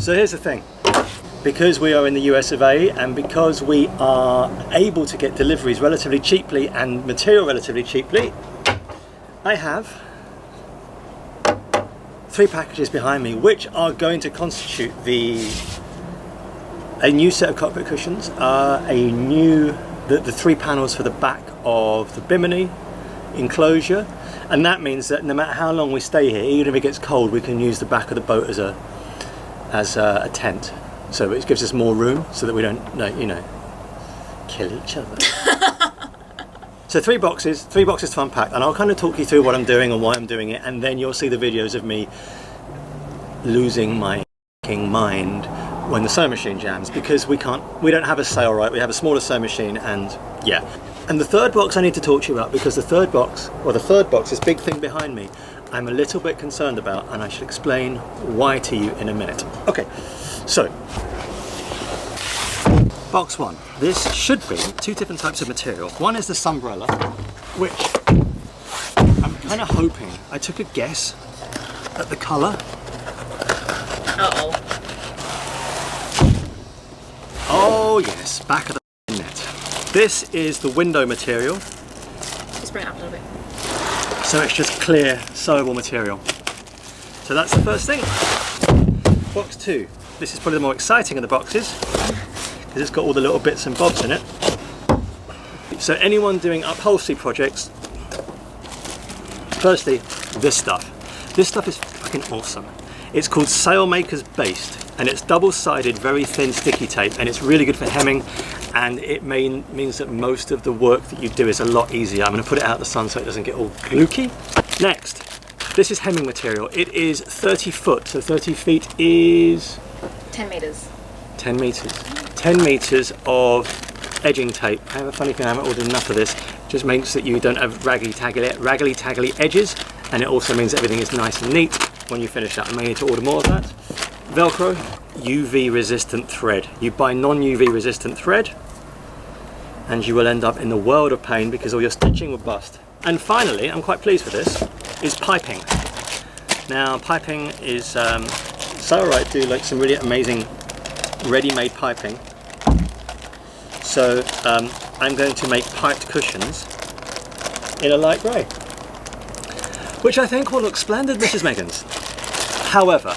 So here's the thing. Because we are in the US of A and because we are able to get deliveries relatively cheaply and material relatively cheaply, I have 3 packages behind me which are going to constitute a new set of cockpit cushions, the 3 panels for the back of the bimini enclosure, and that means that no matter how long we stay here, even if it gets cold, we can use the back of the boat as a tent. So it gives us more room so that we don't, kill each other. So 3 boxes to unpack, and I'll kind of talk you through what I'm doing and why I'm doing it, and then you'll see the videos of me losing my f***ing mind when the sewing machine jams, because we don't have a Sailrite, we have a smaller sewing machine, and yeah. And the 3rd box I need to talk to you about, because the third box, this big thing behind me, I'm a little bit concerned about, and I should explain why to you in a minute. Okay, so box 1. This should be 2 different types of material. One is the sunbrella, which I'm kind of hoping, I took a guess at the colour. Uh-oh. Oh yes, back of the net. This is the window material. Just bring it up a little bit. So it's just clear, sewable material. So that's the first thing. Box 2. This is probably the more exciting of the boxes, because it's got all the little bits and bobs in it. So anyone doing upholstery projects, firstly, this stuff. This stuff is fucking awesome. It's called Sailmaker's Based, and it's double-sided, very thin sticky tape, and it's really good for hemming, and it means that most of the work that you do is a lot easier. I'm going to put it out in the sun so it doesn't get all glooky. Next, this is hemming material. It is 30 foot, so 30 feet is... 10 metres. 10 metres. 10 metres of edging tape. I have a funny thing, I haven't ordered enough of this. It just makes that you don't have raggly taggly edges, and it also means everything is nice and neat when you finish that. I may need to order more of that. Velcro, UV resistant thread. You buy non-UV resistant thread and you will end up in the world of pain because all your stitching will bust. And finally, I'm quite pleased with this, is piping. Now piping is, Sailrite do like some really amazing ready-made piping. So I'm going to make piped cushions in a light grey, which I think will look splendid, Mrs. Meggans. However,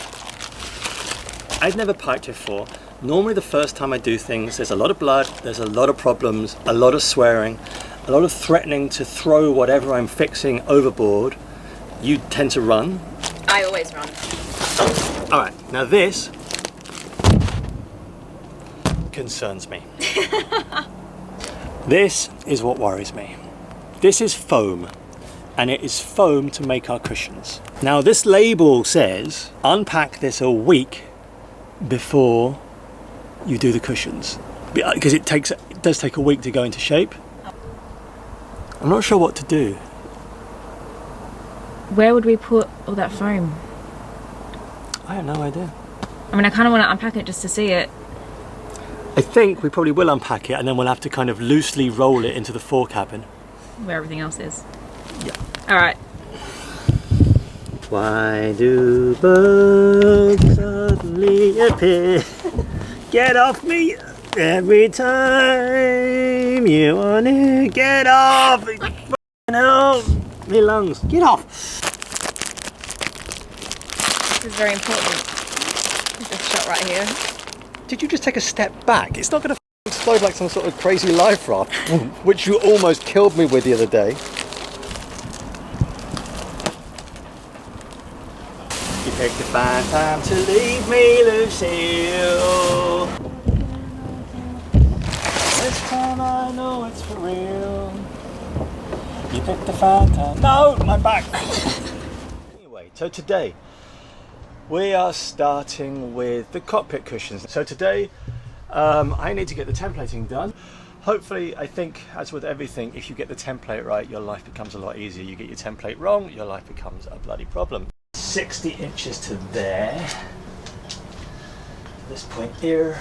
I've never piped before. Normally the first time I do things, there's a lot of blood, there's a lot of problems, a lot of swearing, a lot of threatening to throw whatever I'm fixing overboard. You tend to run. I always run. Alright, now this concerns me. This is what worries me. This is foam, and it is foam to make our cushions. Now this label says unpack this a week before you do the cushions, because it does take a week to go into shape. I'm not sure what to do. Where would we put all that foam? I have no idea. I mean, I kind of want to unpack it just to see it. I think we probably will unpack it, and then we'll have to kind of loosely roll it into the fore cabin. Where everything else is. Yeah. Alright. Why do bugs suddenly appear? Get off me every time you want to get off. Help me lungs. Get off. This is very important. This shot right here. Did you just take a step back? It's not going to explode like some sort of crazy life raft, which you almost killed me with the other day. You picked a fine time to leave me, Lucille. This time I know it's for real. You picked a fine time. No, my back. Anyway, so today we are starting with the cockpit cushions. So today I need to get the templating done. Hopefully, I think, as with everything, if you get the template right, your life becomes a lot easier. You get your template wrong, your life becomes a bloody problem. 60 inches to there. This point here.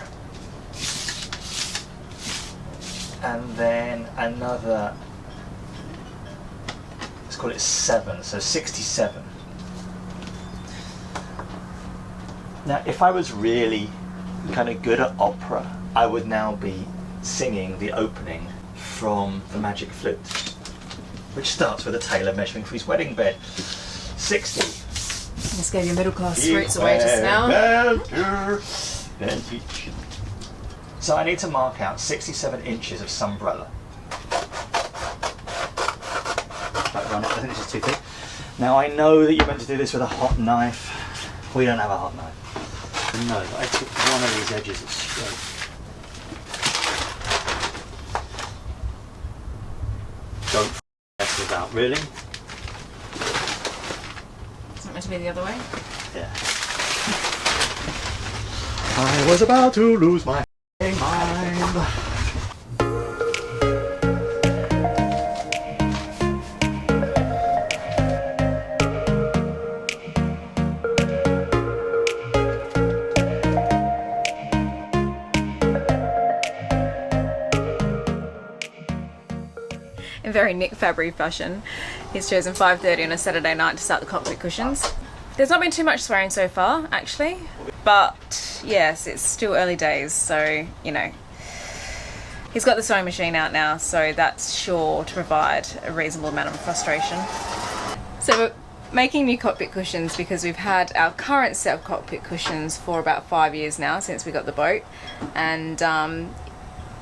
And then another, let's call it 7, so 67. Now, if I was really kind of good at opera, I would now be singing the opening from The Magic Flute, which starts with a tailor measuring for his wedding bed. 60. Just gave you middle class roots away just now. So I need to mark out 67 inches of sunbrella. I think this is too thick. Now I know that you're meant to do this with a hot knife. We don't have a hot knife. No, but I took one of these edges that's straight. Don't mess with that, really? It's not meant to be the other way? Yeah. I was about to lose my mind. In very Nick Fabry fashion, he's chosen 5:30 on a Saturday night to start the cockpit cushions. There's not been too much swearing so far, actually, but yes, it's still early days, so, you know. He's got the sewing machine out now, so that's sure to provide a reasonable amount of frustration. So we're making new cockpit cushions because we've had our current set of cockpit cushions for about 5 years now, since we got the boat, and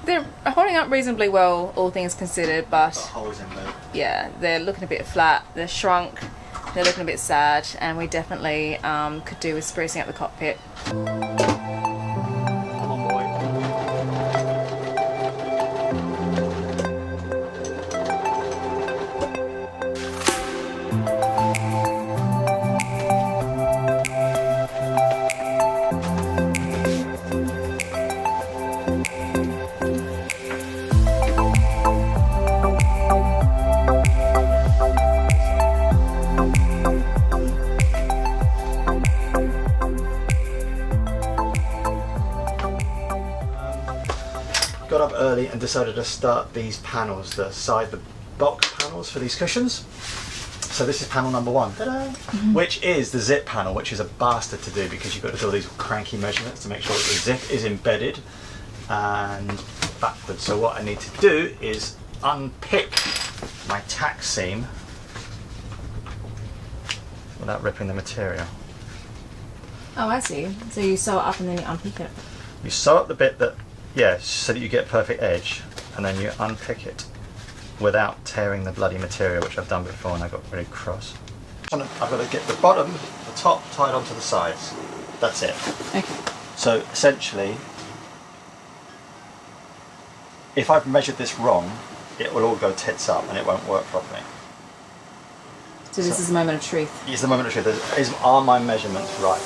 they're holding up reasonably well, all things considered, but Holes in them. yeah, they're looking a bit flat, they're shrunk, they're looking a bit sad, and we definitely could do with sprucing up the cockpit. Come on, boy. Got up early and decided to start these panels, the box panels for these cushions. So this is panel number 1, ta-da! Which is the zip panel, which is a bastard to do because you've got to do all these cranky measurements to make sure that the zip is embedded and backwards. So what I need to do is unpick my tack seam without ripping the material. Oh, I see. So you sew it up and then you unpick it. You sew up the bit that, yeah, so that you get a perfect edge, and then you unpick it without tearing the bloody material, which I've done before and I got really cross. I've got to get the bottom, the top tied onto the sides. That's it. Okay. So essentially, if I've measured this wrong, it will all go tits up and it won't work properly. So this is a moment of truth. It's the moment of truth. Are my measurements right?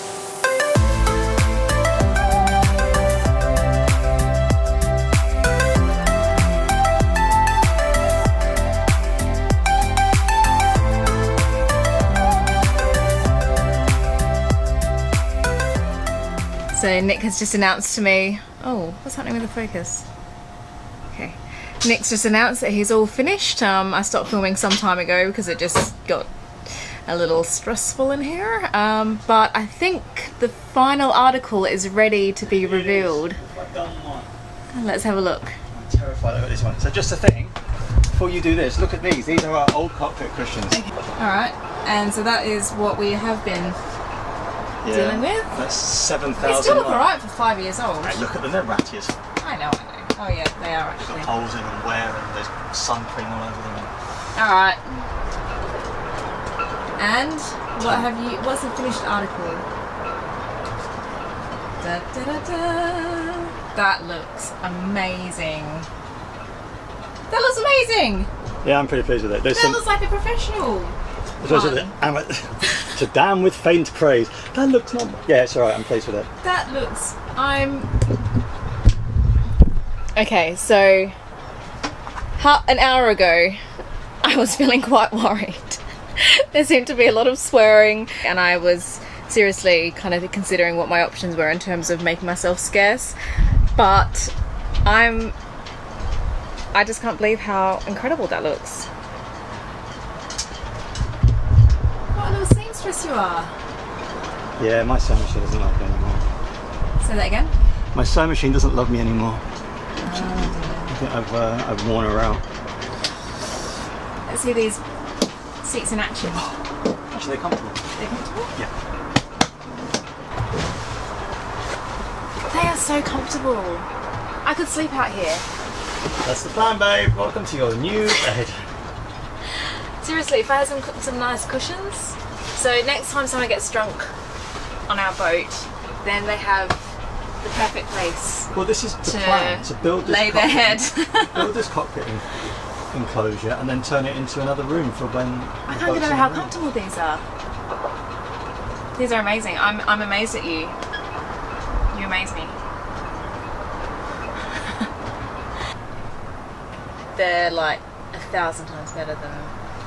So Nick has just announced to me, oh, what's happening with the focus? Okay. Nick's just announced that he's all finished. I stopped filming some time ago because it just got a little stressful in here. But I think the final article is ready to be revealed. I've done one. Let's have a look. I'm terrified about this one. So just a thing, before you do this, look at these. These are our old cockpit cushions. Okay. Alright, and so that is what we have been dealing with. That's 7,000. They still look alright for 5 years old. Hey, look at them, they're ratty as I know. Oh yeah, they are They've actually. got holes in them, wear, and there's sun cream all over them. Alright. And what's the finished article? Da, da, da, da. That looks amazing. That looks amazing! Yeah, I'm pretty pleased with it. There's That looks like a professional. To damn with faint praise. That looks not. Yeah, it's alright, I'm pleased with it. That looks. Okay, so an hour ago, I was feeling quite worried. There seemed to be a lot of swearing, and I was seriously kind of considering what my options were in terms of making myself scarce. But I just can't believe how incredible that looks. What a little seamstress you are. Yeah, my sewing machine doesn't love me anymore. Say that again? My sewing machine doesn't love me anymore. I think I've worn her out. Let's see these seats in action. Actually, they're comfortable. They're comfortable? Yeah. They are so comfortable. I could sleep out here. That's the plan, babe. Welcome to your new bed. Seriously, if I had some nice cushions. So next time someone gets drunk on our boat, then they have the perfect place. Well, this is the plan, to build this lay their head. build this cockpit enclosure and then turn it into another room for when I can't get over how comfortable these are. These are amazing. I'm amazed at you. You amaze me. They're like 1,000 times better than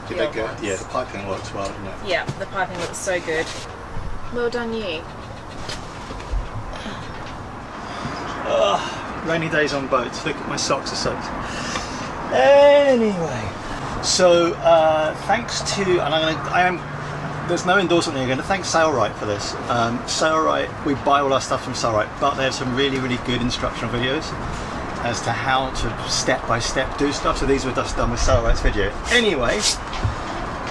the old ones. Yeah, the piping works well, doesn't it? Yeah, the piping looks so good. Well done, you. Rainy days on boats. Look at my socks are soaked. Anyway, so thanks to, and there's no endorsement here. I'm going to thank Sailrite for this. Sailrite, we buy all our stuff from Sailrite, but they have some really, really good instructional videos as to how to step by step do stuff. So these were just done with Sailrite's video. Anyway,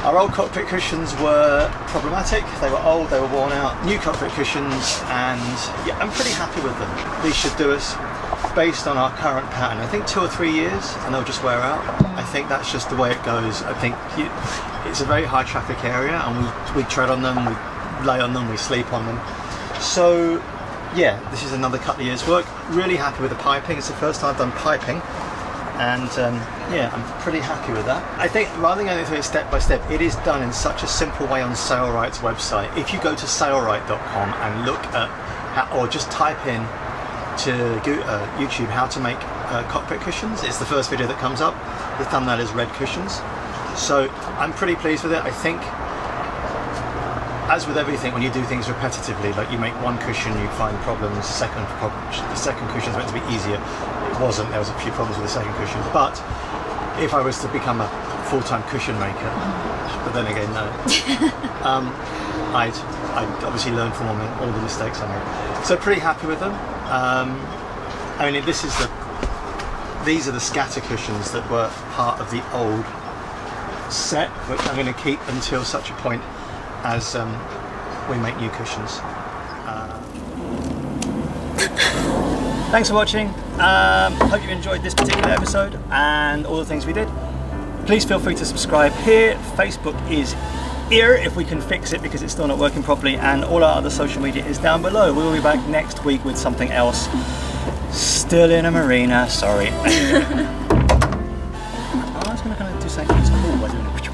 our old cockpit cushions were problematic. They were old, they were worn out. New cockpit cushions, and yeah, I'm pretty happy with them. These should do us, based on our current pattern, I think 2 or 3 years, and they'll just wear out. I think that's just the way it goes. I think it's a very high traffic area, and we tread on them, we lay on them, we sleep on them. So yeah, this is another couple of years work. Really happy with the piping. It's the first time I've done piping, and yeah, I'm pretty happy with that. I think rather than going through it step by step, it is done in such a simple way on Sailrite's website. If you go to sailrite.com and look at, or just type in to YouTube how to make cockpit cushions, it's the first video that comes up. The thumbnail is red cushions. So I'm pretty pleased with it. I think, as with everything, when you do things repetitively, like you make one cushion, you find problems. The second cushion is meant to be easier. It wasn't. There was a few problems with the second cushion. But if I was to become a full-time cushion maker, but then again, no, I'd obviously learn from all the mistakes I made. So pretty happy with them. I mean, these are the scatter cushions that were part of the old set, which I'm going to keep until such a point as we make new cushions. Thanks for watching. Hope you enjoyed this particular episode and all the things we did. Please feel free to subscribe here. Facebook is here if we can fix it, because it's still not working properly, and all our other social media is down below. We will be back next week with something else. Still in a marina, sorry. I was going to do something cool by doing it.